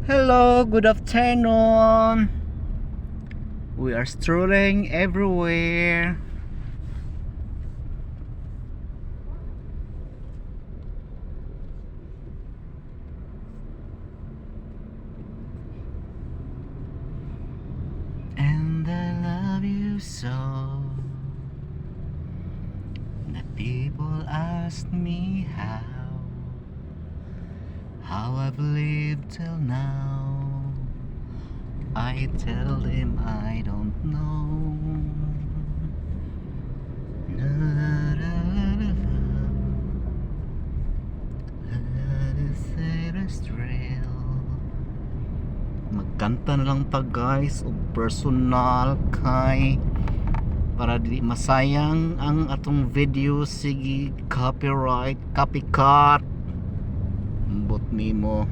Hello, good afternoon. We are strolling everywhere. And I love you so that people ask me how I've lived till now. I tell them I don't know. Magkanta na lang ta guys og personal kay para di masayang ang atong video. Sige, copyright, copycat bot nimo.